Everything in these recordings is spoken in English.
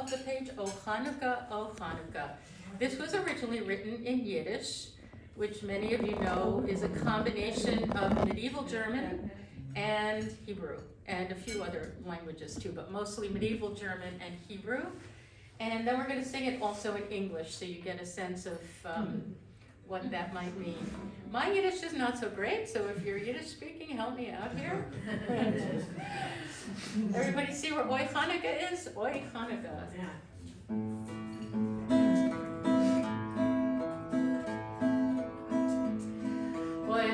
of the page, O Chanukah, O Chanukah. This was originally written in Yiddish, which many of you know is a combination of medieval German and Hebrew, and a few other languages too, but mostly medieval German and Hebrew. And then we're going to sing it also in English, so you get a sense of what that might mean. My Yiddish is not so great, so if you're Yiddish speaking, help me out here. Everybody see where Oy Chanukah is? Oy Chanukah. Oy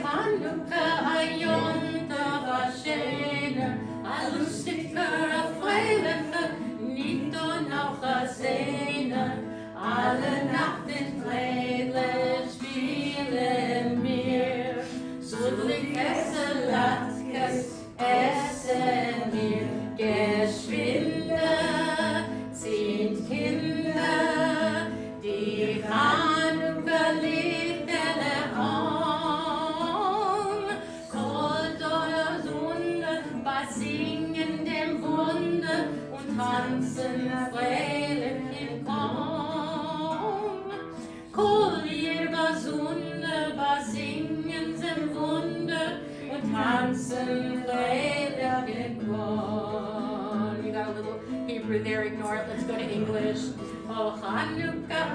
Chanukah, a yonter, a schöner, a lustiger, a freilicher, nicht und noch a sehner. Alle Nacht in Kleidle spielen wir, Sudlik esse Latkes, essen wir, geschwinde, sind Kinder, die Chanukah-Lieder haben. Gold oder Sonne, was singen dem Wunder und tanzen freilich im Korn. Singen sind Wunder und tanzen freilich im Korn. You got a little Hebrew there, ignore it. Let's go to English. Oh Chanukah,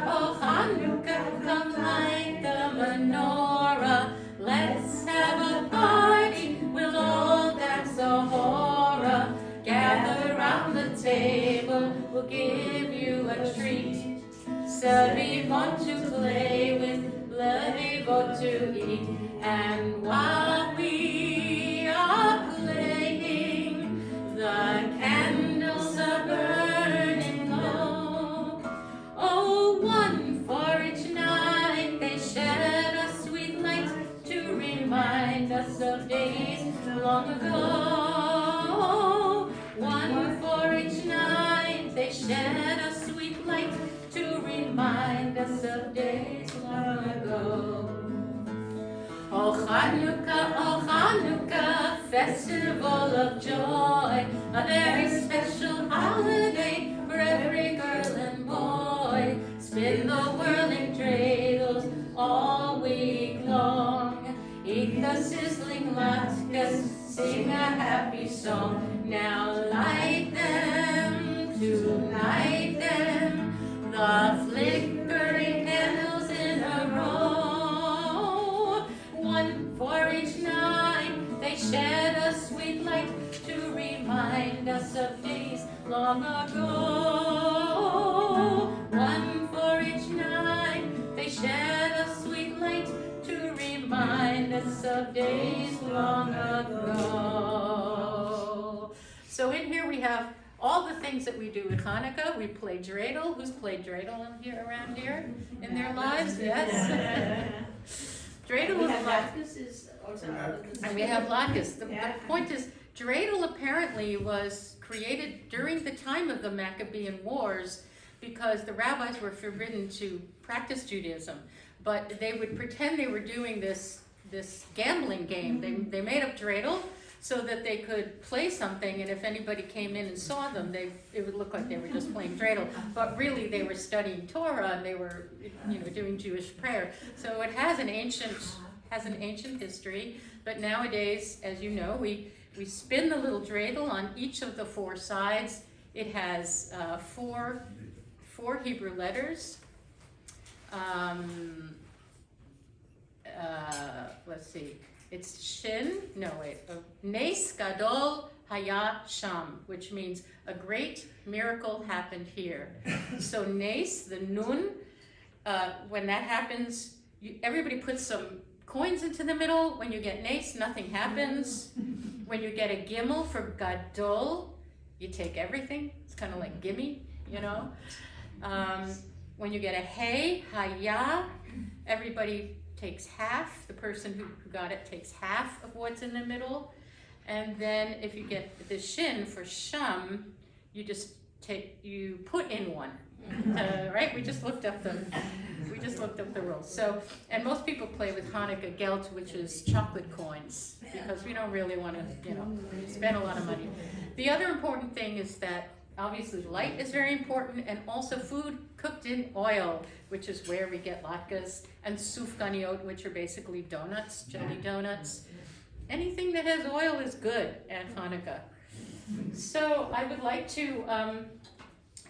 come light the menorah. Let's have a party, we'll all dance a hora. Gather round the table, we'll give you a treat. We want to play with, we want to eat, and while we are playing, the candles are burning low. Oh, one for each night, they shed a sweet light to remind us of days long ago. One for each night, they shed a sweet light to remind us of days long ago. Oh Chanukah, festival of joy, a very special holiday for every girl and boy. Spin the whirling dreidels all week long, eat the sizzling latkes, sing a happy song. Now light them, tonight them, the flickering candles in a row. One for each night, they shed a sweet light to remind us of days long ago. One for each night, they shed a sweet light to remind us of days long ago. So in here we have all the things that we do with Hanukkah. We play dreidel. Who's played dreidel here around here in their lives? Yes. Dreidel is and we have latkes. The point is, dreidel apparently was created during the time of the Maccabean Wars because the rabbis were forbidden to practice Judaism, but they would pretend they were doing this gambling game. They made up dreidel so that they could play something, and if anybody came in and saw them, it would look like they were just playing dreidel. But really, they were studying Torah and they were, doing Jewish prayer. So it has an ancient history. But nowadays, as you know, we spin the little dreidel on each of the four sides. It has four Hebrew letters. Let's see. It's Nes Gadol Haya Sham, which means a great miracle happened here. So Nes, the Nun, when that happens, everybody puts some coins into the middle. When you get Nes, nothing happens. When you get a Gimel for Gadol, you take everything. It's kind of like gimme, When you get a Hey, Haya, everybody takes half. The person who got it takes half of what's in the middle. And then if you get the Shin for Sham, you put in one. Right? We just looked up the rules. So, and most people play with Hanukkah Geld, which is chocolate coins, because we don't really want to, spend a lot of money. The other important thing is that Obviously, light is very important, and also food cooked in oil, which is where we get latkes, and soufganiot, which are basically donuts, jelly donuts. Anything that has oil is good at Hanukkah. So I would like to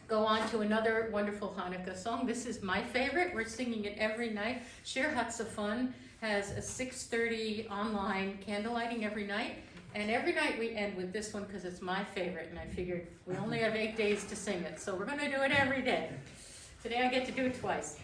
go on to another wonderful Hanukkah song. This is my favorite. We're singing it every night. Shir Hatzafon has a 6:30 online candle lighting every night. And every night we end with this one because it's my favorite, and I figured we only have 8 days to sing it, so we're going to do it every day. Today I get to do it twice.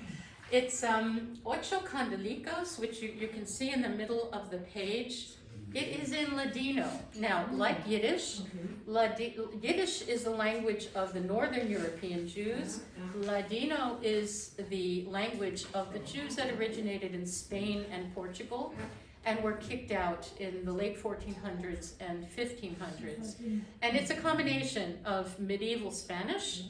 It's Ocho Candelicos, which you can see in the middle of the page. It is in Ladino. Now, like Yiddish, Yiddish is the language of the Northern European Jews. Ladino is the language of the Jews that originated in Spain and Portugal, and were kicked out in the late 1400s and 1500s. And it's a combination of medieval Spanish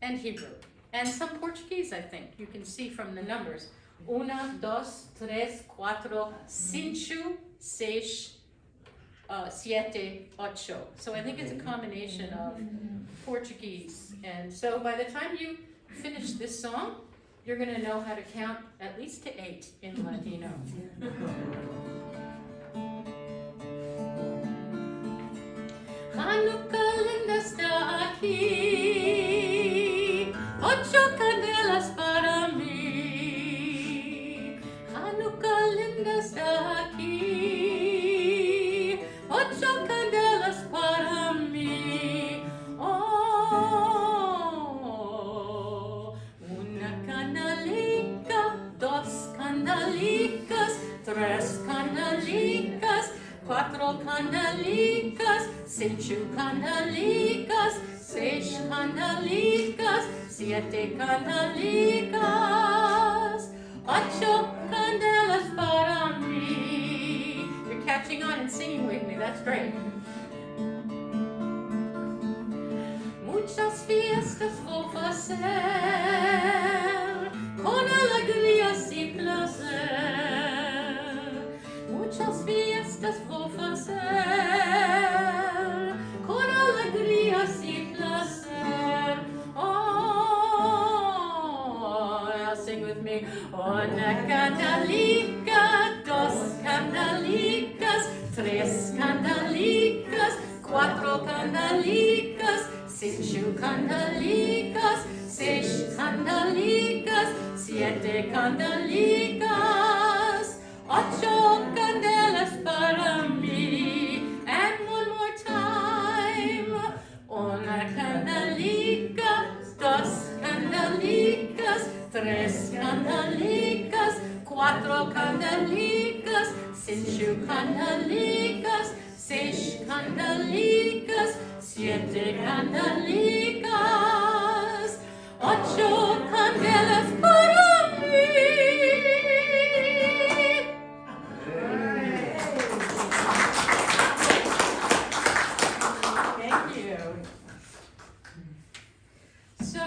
and Hebrew, and some Portuguese, I think. You can see from the numbers. Una, dos, tres, cuatro, cinco, seis, siete, ocho. So I think it's a combination of Portuguese. And so by the time you finish this song, you're gonna know how to count at least to 8 in Ladino. Chanukah linda está aquí, 8 candelas para mí. Chanukah linda está aquí, 8 candelas para mí. Oh, una candelica, 2 candelicas, 3 candelicas, 4 candelicas, 5 candelicas, 6 candelicas, 7 candelicas, 8 candelas para mí. You're catching on and singing with me, that's great. Muchas fiestas vou fazer, con alegrías y placer. Muchas fiestas vou fazer, con alegrías y placer. Oh, now sing with me. Una candelica, 2 candelicas, 3 candelicas, 4 candelicas, 5 candelicas, 6 candelicas, 7 candelicas, 8 candelas para mí. And one more time. Una candelica, 2 candelicas, 3 candelicas, 4 candelicas, 5 candelicas, 6 candelicas, 7 candelicas, 8 candelas para mí. Thank you. So,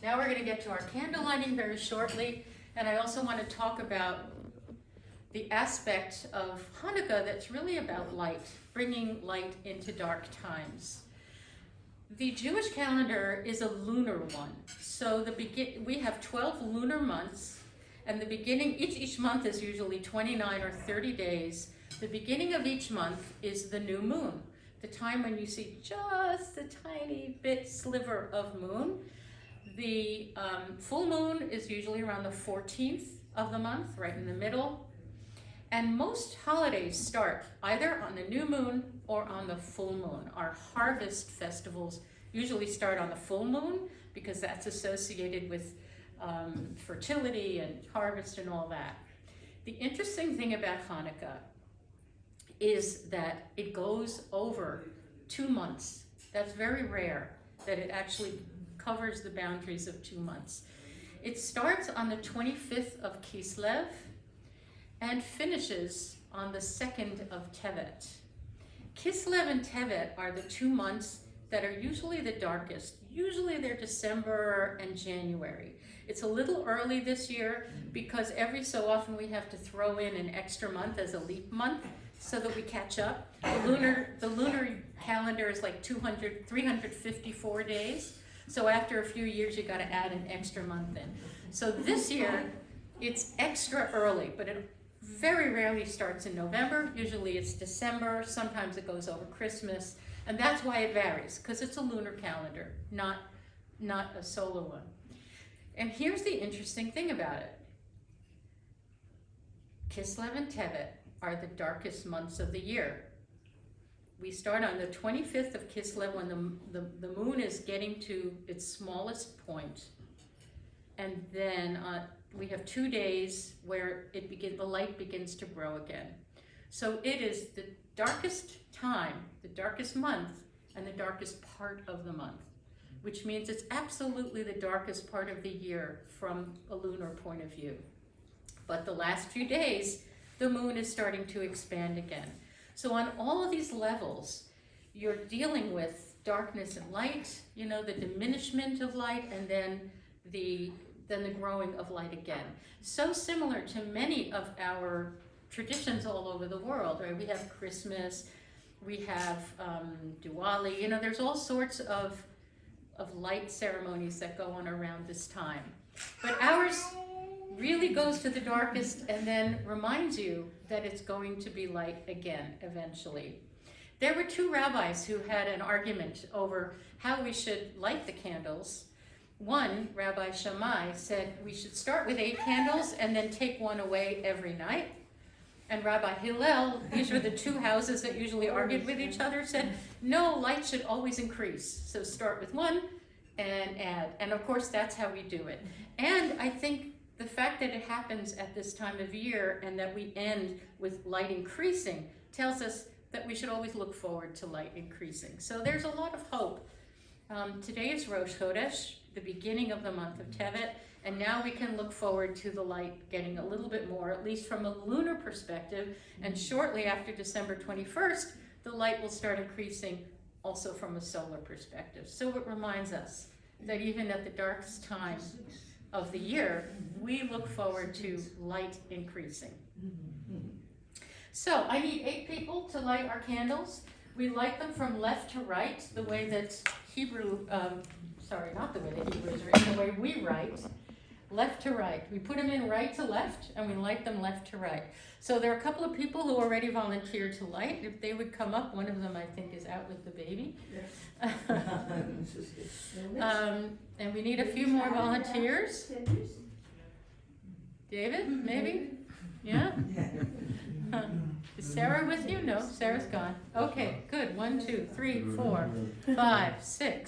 now we're going to get to our candle lighting very shortly, and I also want to talk about the aspect of Hanukkah that's really about light, bringing light into dark times. The Jewish calendar is a lunar one, so we have 12 lunar months, and the beginning, each month is usually 29 or 30 days. The beginning of each month is the new moon, the time when you see just a tiny bit sliver of moon. The full moon is usually around the 14th of the month, right in the middle. And most holidays start either on the new moon or on the full moon. Our harvest festivals usually start on the full moon because that's associated with fertility and harvest and all that. The interesting thing about Hanukkah is that it goes over 2 months. That's very rare, that it actually covers the boundaries of 2 months. It starts on the 25th of Kislev and finishes on the 2nd of Tevet. Kislev and Tevet are the 2 months that are usually the darkest. Usually they're December and January. It's a little early this year because every so often we have to throw in an extra month as a leap month. so that we catch up. The lunar calendar is like 354 days. So after a few years, you got to add an extra month in. So this year, it's extra early, but it very rarely starts in November. Usually it's December. Sometimes it goes over Christmas. And that's why it varies, because it's a lunar calendar, not a solar one. And here's the interesting thing about it. Kislev and Tevet are the darkest months of the year. We start on the 25th of Kislev when the moon is getting to its smallest point. And then we have 2 days where the light begins to grow again. So it is the darkest time, the darkest month, and the darkest part of the month, which means it's absolutely the darkest part of the year from a lunar point of view. But the last few days, the moon is starting to expand again. So on all of these levels, you're dealing with darkness and light, you know, the diminishment of light, and then the growing of light again. So similar to many of our traditions all over the world, right? We have Christmas, we have Diwali, you know, there's all sorts of light ceremonies that go on around this time. But ours really goes to the darkest and then reminds you that it's going to be light again eventually. There were 2 rabbis who had an argument over how we should light the candles. One, Rabbi Shammai, said we should start with 8 candles and then take one away every night. And Rabbi Hillel, these were the 2 houses that usually argued with each other, said, no, light should always increase. So start with 1 and add. And of course, that's how we do it. And I think the fact that it happens at this time of year and that we end with light increasing tells us that we should always look forward to light increasing. So there's a lot of hope. Today is Rosh Chodesh, the beginning of the month of Tevet, and now we can look forward to the light getting a little bit more, at least from a lunar perspective, and shortly after December 21st, the light will start increasing also from a solar perspective. So it reminds us that even at the darkest time of the year, we look forward to light increasing. So I need 8 people to light our candles. We light them from left to right, the way that not the way that Hebrew is written, the way we write, left to right. We put them in right to left, and we light them left to right. So there are a couple of people who already volunteered to light. If they would come up, one of them I think is out with the baby. And we need a few more volunteers. David, maybe? Yeah? Is Sarah with you? No, Sarah's gone. Okay, good. 1, 2, 3, 4, 5, 6.